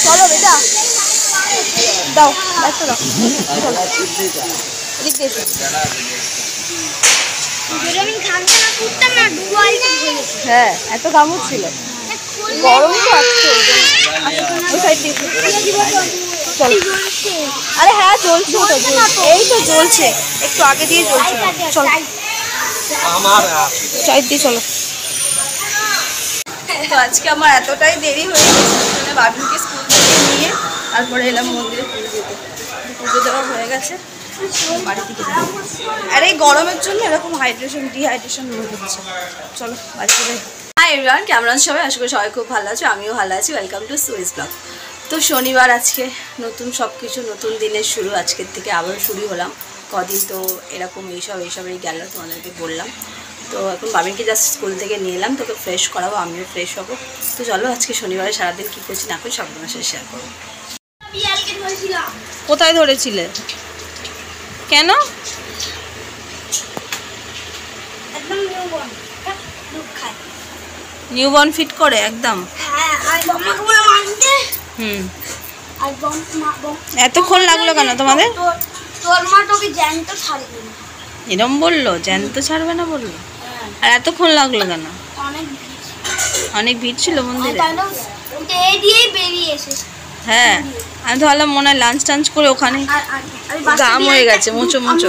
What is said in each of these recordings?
চলো বেটা দাও একটা দাও হ্যাঁ এত কামড় ছিল গরম তো আজকে চলো আরে হ্যাঁ চলছে তো এই তো চলছে একটু আগে দিয়ে চলছে চলো সাইড দিয়ে চলো। তো আজকে আমার এতটাই দেরি হয়ে গেছে বাবিনকে স্কুল থেকে নিয়ে তারপরে এলাম মন্দিরে পুজো দিতে। পুজো দেওয়া হয়ে গেছে বাড়ি থেকে আর এই গরমের জন্য এরকম ডিহাইড্রেশন হচ্ছে। চলো বাড়ি করে। হাই এভরিওয়ান, কেমন আছো সবাই? আশা করি সবাই খুব ভালো আছো, আমিও ভালো আছি। Welcome to Swiss blog. তো শনিবার আজকে নতুন সব কিছু, নতুন দিনের শুরু। আজকের থেকে আবার শুরু হলাম। কদিন তো এরকম এইসবেই গেল, তোমাদেরকে বললাম। তো এখন বাবিনকে জাস্ট স্কুল থেকে নিয়ে এলাম, তোকে ফ্রেশ করাবো, আমিও ফ্রেশ হবো। তো চলো আজকে শনিবারে সারাদিন কী করছি না করি সব তোমার সাথে শেয়ার করবো। কোথায় ধরেছিলে? কেন? নিউবর্ন ফিট করে একদম। এতক্ষণ লাগলো কেন তোমাদের? এরম বললো জ্যান্ত ছাড়বে না বললো, আর এতক্ষণ লাগলো কেন? অনেক ভিড় ছিল মন্দিরে। হ্যাঁ আমি তো ভাবলাম মনে হয় লাঞ্চ টাঞ্চ করে ওখানে গাম হয়ে গেছে মুচো মুচো।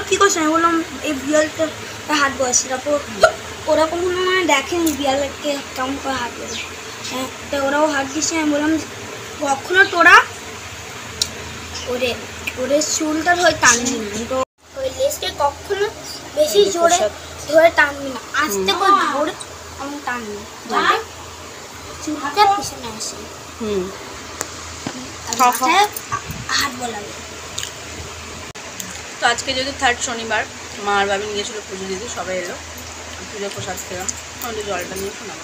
কি করছে আমি বললাম এই বিড়ালটা হাত বসে, তারপর ওরকম মানে দেখেনি বিড়ালকে কেমন করে হাত বসে। হ্যাঁ তো ওরাও হাত দিচ্ছে। আমি বললাম কখনো তোরা ওদের চুলটা ধরে টানবি না, তো ওই লেজকে কখনো বেশি জোরে ধরে টানবি না, আস্তে করে ধরে এমন টানবি না, চুলটা পিছনে আসে। হাত বলাবে। তো আজকে যদি থার্ড শনিবার, মা আর বাবি গিয়েছিলো পুজো দিতে, সবাই এলো, পুজো প্রসাদ খেলাম। তাহলে জলটা নিয়ে শোনাবো,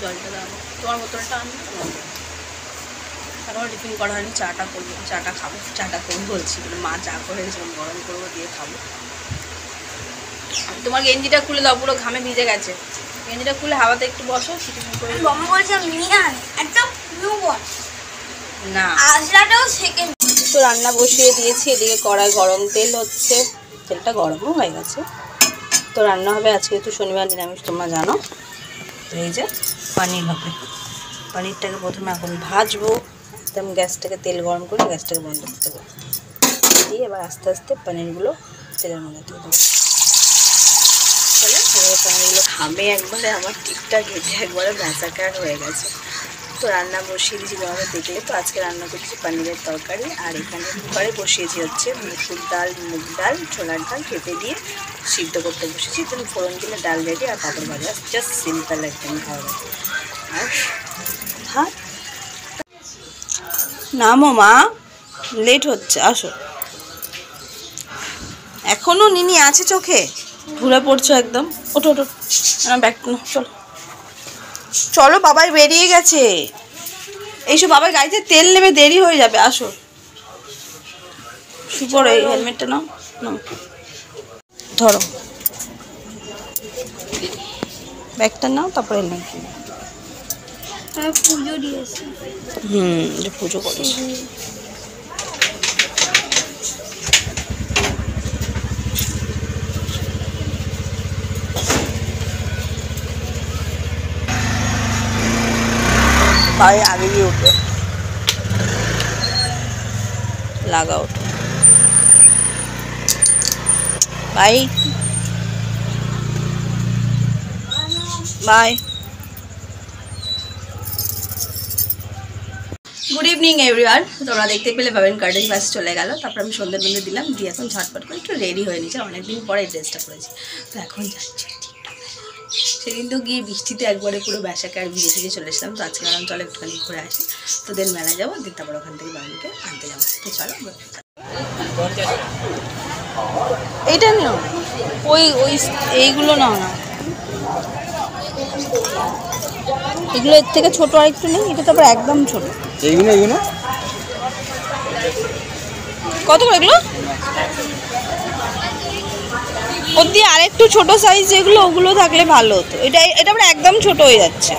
জলটা দাঁড়াবো, তোমার বোতলটা আনবো। এখনও টিফিন করা হয়নি, চাটা করবো, চাটা খাবো, চাটা করবো বলছি, মা চা করে গরম করবো দিয়ে খাবো। তোমার গেঞ্জিটা খুলে দাও, পুরো ঘামে ভিজে গেছে। গেঞ্জিটা খুলে হাওয়াতে একটু বসো, টিফিন করে না আসলাটাও সেকেন্ড। তো রান্না বসিয়ে দিয়েছি, এদিকে কড়াই গরম, তেল হচ্ছে, তেলটা গরমও হয়ে গেছে। তো রান্না হবে আজকে, একটু শনিবার নিরামিষ তোমরা জানো। তো এই যে পনির হবে, পনিরটাকে প্রথমে এখন ভাজবো। একদম গ্যাসটাকে তেল গরম করে গ্যাসটাকে বন্ধ করতে হবে, দিয়ে এবার আস্তে আস্তে পনিরগুলো তেলের মধ্যে দিয়ে দেবো। চলো এবার পনিরগুলো খামে একবারে আমার টিপটা ঘেটে একবারে ভ্যাসাকার হয়ে গেছে। তো রান্না বসিয়ে দিয়েছি, তোমাদের দেখলে। তো আজকে রান্না করছি পনিরের তরকারি, আর এখানে কুকারে বসিয়েছি হচ্ছে মুসুর ডাল, মুগ ডাল, ছোলার ডাল কেটে দিয়ে সিদ্ধ করতে বসেছি। তুমি ফোড়ন দিলে ডাল রেডি, আর পাপড় ভাজা, জাস্ট সিম্পল একদম খাওয়া। আর ভাত নামো মা, লেট হচ্ছে, আসো। এখনও নিনি আছে চোখে, ঘুরে পড়ছো একদম। ওঠো ওঠো, ব্যাগ চলো চলো, বাবাই বেরিয়ে গেছে। এইসব বাবার গাড়িতে তেল নেবে, দেরি হয়ে যাবে, আসো। শুপর এই হেলমেটটা নাও, ধরো ব্যাগটা নাও, তারপরে হেলমেট পুজো দিয়েছি। পুজো করিস। পায়ে আগে দিয়ে উঠবে, লাগাও bye bye. Good evening everyone. তোমরা দেখতে পেলে পাবেন কার্ডেজ বাস চলে গেল। তারপর আমি সন্ধ্যে বন্ধে দিলাম, দিয়ে এখন ঝটপট করে একটু রেডি হয়ে নিয়েছি। অনেকদিন পরে এই ড্রেসটা পরেছি, তো এখন যাচ্ছি। সেদিন তো গিয়ে বৃষ্টিতে একবারে পুরো ব্যাসাকে আর ভিজে ভিজে চলে এসলাম। তো আজকে আরাম চলো একটুখানি ঘুরে আসি, তো দেন মেলায় যাবো, দিন তারপর ওখান থেকে বাড়িকে আনতে যাবো। তো চলো এইটা নিও, ওই ওই এইগুলো নাও না, এগুলো এর থেকে ছোট আর একটু নেই, এটা তারপর একদম ছোট। এইগুলো এইগুলো কত করে এগুলো? ওর দিয়ে আরেকটু ছোট সাইজ যেগুলো ওগুলো থাকলে ভালো হতো, এটা এটা আবার একদম ছোট হয়ে যাচ্ছে।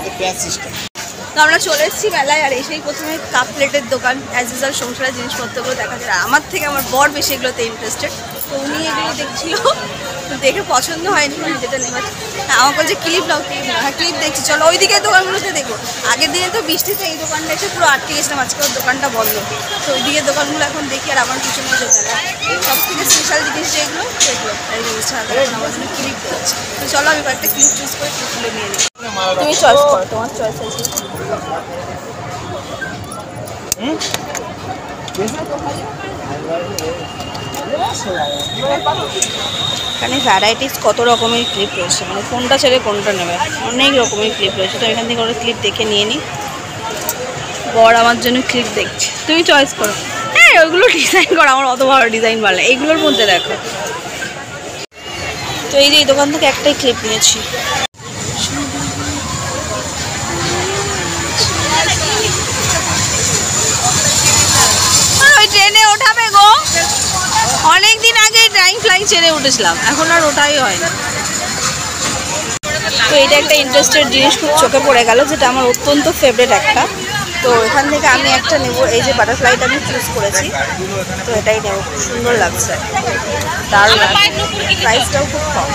তো আমরা চলে এসেছি মেলায়, আর এসেই প্রথমে কাপ প্লেটের দোকান অ্যাজ ইউজুয়াল সংসারের জিনিসপত্রগুলো দেখা যায়। আমার থেকে আমার বর বেশি এগুলোতে ইন্টারেস্টেড, তো উনি এগুলো দেখছিল, দেখে পছন্দ হয়নি, যেটা নেওয়া আমার বলছে ক্লিপ নাও, ক্লিপ নাও। হ্যাঁ ক্লিপ দেখছি, চলো ওই দিকে দোকানগুলোতে দেখো। আগের দিনে তো বৃষ্টিতে এই দোকানটা এসে পুরো আটকে গেছিলাম, আজকে ওর দোকানটা বন্ধ, তো ওই দিকে দোকানগুলো এখন দেখি। আর আমার পিছনে যে মেলা সব থেকে স্পেশাল জিনিস যেগুলো সেগুলো এই জিনিসটা আমার জন্য ক্লিপ দিচ্ছে। তো চলো আমি কয়েকটা ক্লিপ চুজ করে ক্লিপগুলো নিয়ে নিই। তুমি চয়েস করো, তোমার চয়েস আছে। এখানে ভ্যারাইটিস কত রকমের ক্লিপ রয়েছে, মানে কোনটা ছেড়ে কোনটা নেবে, অনেক রকমের ক্লিপ রয়েছে। তো এখান থেকে ওরা ক্লিপ দেখে নিয়ে নিই। বর আমার জন্য ক্লিপ দেখছি, তুমি চয়েস করো। হ্যাঁ ওইগুলো ডিজাইন করো, আমার অত ভালো ডিজাইন ভালো, এইগুলোর মধ্যে দেখো। তো এই যে এই দোকান থেকে একটাই ক্লিপ নিয়েছি। ওই ট্রেনে ওঠাবে গো, অনেকদিন আগে ড্রাইং ফ্লাই ছেড়ে উঠেছিলাম, এখন আর ওঠাই হয় না। তো এটা একটা ইন্টারেস্টেড জিনিস খুব চোখে পড়ে গেল, যেটা আমার অত্যন্ত ফেভারিট একটা। তো এখান থেকে আমি একটা নেব, এই যে বাটারফ্লাইটা আমি চুজ করেছি, তো এটাই নেব, খুব সুন্দর লাগছে, দারুণ লাগছে, প্রাইসটাও খুব কম।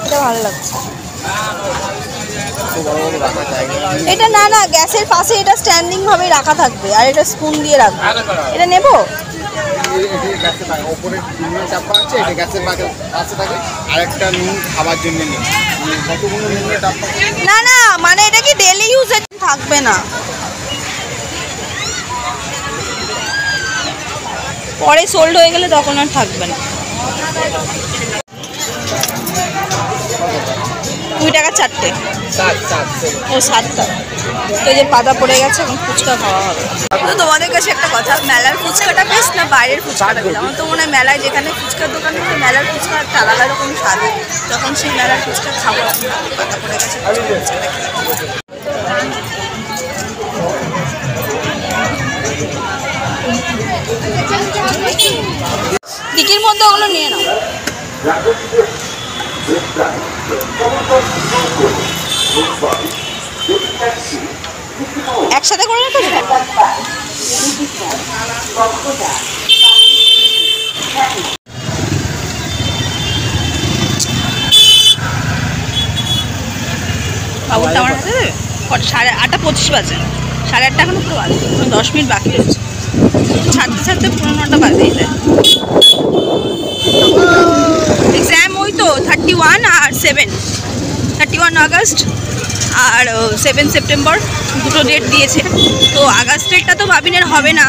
এটা ভালো লাগছে, এটা না না গ্যাসের পাশে এটা স্ট্যান্ডিং ভাবে রাখা থাকবে, আর এটা স্পুন দিয়ে রাখবে। এটা নেব, না না মানে এটা কি ডেলি ইউজে থাকবে না, পরে সোল্ড হয়ে গেলে তখন আর থাকবে না। 2 টাকা 4টে, ও 7টা। তো এই যে পাতা পড়ে গেছে, এখন ফুচকা খাওয়া হবে। তো তোমাদের কাছে একটা কথা, মেলার ফুচকাটা বেশ না বাইরের ফুচকাটা বেশ? আমার তো মনে হয় মেলায় যেখানে ফুচকার দোকানে মেলার ফুচকা একটা আলাদা রকম স্বাদ, তখন সেই মেলার ফুচকা খাবো। পাতা পড়ে গেছে, টিকির মধ্যে ওগুলো নিয়ে নাও। একসাথে করে রাখো। বাবুরটা আমার হাতে দেবে। 8:25 বাজে, 8:30 এখনো পুরো বাজে, 10 মিনিট বাকি রয়েছে। ছাড়তে ছাড়তে 9:15 বাজেই যায়। এক্সাম ওই তো 31 আর 7, 31 আগস্ট আর 7 সেপ্টেম্বর, দুটো ডেট দিয়েছে। তো আগস্টেরটা তো ভাবিনের হবে না,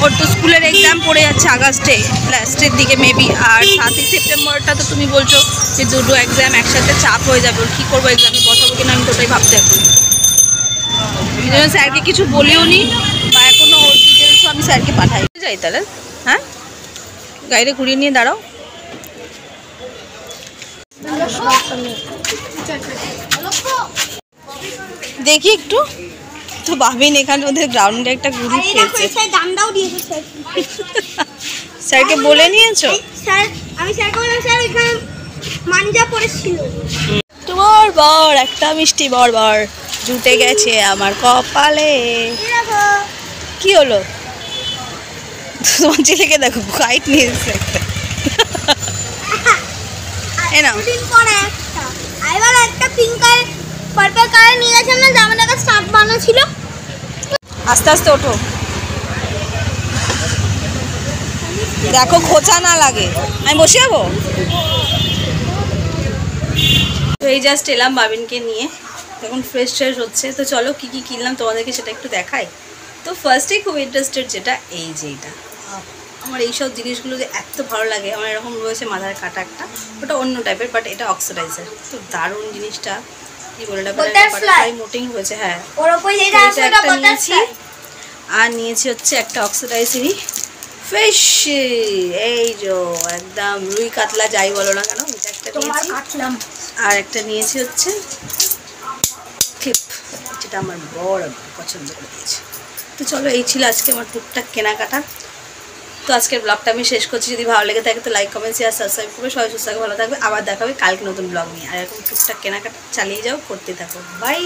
ওর তো স্কুলের এক্সাম পড়ে যাচ্ছে আগস্টে লাস্টের দিকে মেবি। আর 7 সেপ্টেম্বরটা তো তুমি বলছো যে দুটো এক্সাম একসাথে চাপ হয়ে যাবে, ওর কী করবো, এক্সামে বসাবো কিনা আমি তোটাই ভাবতে এখন। এই জন্য স্যারকে কিছু বলেও নি, বা এখনও ওর ডিটেলসও আমি স্যারকে পাঠাই যাই। তাহলে হ্যাঁ গাড়িতে ঘুরিয়ে নিয়ে দাঁড়াও। দেখি একটু, তো ভাবিন এখানে ওদের গ্রাউন্ডে একটা ঘুরি খেয়েছে। স্যারকে বলে নিয়েছো? স্যার আমি স্যারকে বললাম স্যার এখানে মাঞ্জা পড়েছিল। তোমার বর একটা মিষ্টি বর জুটে গেছে আমার কপালে। কি হলো? তোমার ছেলেকে দেখো হাইট নিয়ে এসেছে একটা। এই নাও। এবার একটা পিঙ্ক কালার পার্পল কালার নিয়ে গেছে না, জামাটা স্টার্ট বানানো ছিল। আস্তে আস্তে ওঠো। দেখো খোঁচা না লাগে। আমি বসে যাবো। তো এই জাস্ট এলাম বাবিনকে নিয়ে, এখন ফ্রেশ হচ্ছে। তো চলো কী কী কিনলাম তোমাদেরকে সেটা একটু দেখাই। তো ফার্স্টেই খুব ইন্টারেস্টেড যেটা, এই যে এটা, আমার এইসব জিনিসগুলো যে এত ভালো লাগে। আমার এরকম রয়েছে মাথার কাটা একটা, ওটা অন্য টাইপের, বাট এটা অক্সিডাইজার। তো দারুণ জিনিসটা, কি বলে মোটিং হয়েছে। হ্যাঁ, এটা একটা নিয়েছি। আর নিয়েছি হচ্ছে একটা অক্সিডাইজারই ফিশ, এই যে একদম রুই কাতলা যাই বলো না কেন, এটা একটা নিয়েছি। আর একটা নিয়েছি হচ্ছে ক্লিপ, যেটা আমার বড় পছন্দ করে দিয়েছে। তো চলো এই ছিল আজকে আমার টুকটাক কেনাকাটা। তো আজকের ব্লগটা আমি শেষ করছি। যদি ভালো লেগে থাকে তো লাইক, কমেন্ট, শেয়ার, সাবস্ক্রাইব করবে। সবাই সুস্থ থাকবে, ভালো থাকবে। আবার দেখাবে কালকে নতুন ব্লগ নিয়ে। আর এরকম টুকটাক কেনাকাটা চালিয়ে যাও, করতে থাকো। বাই।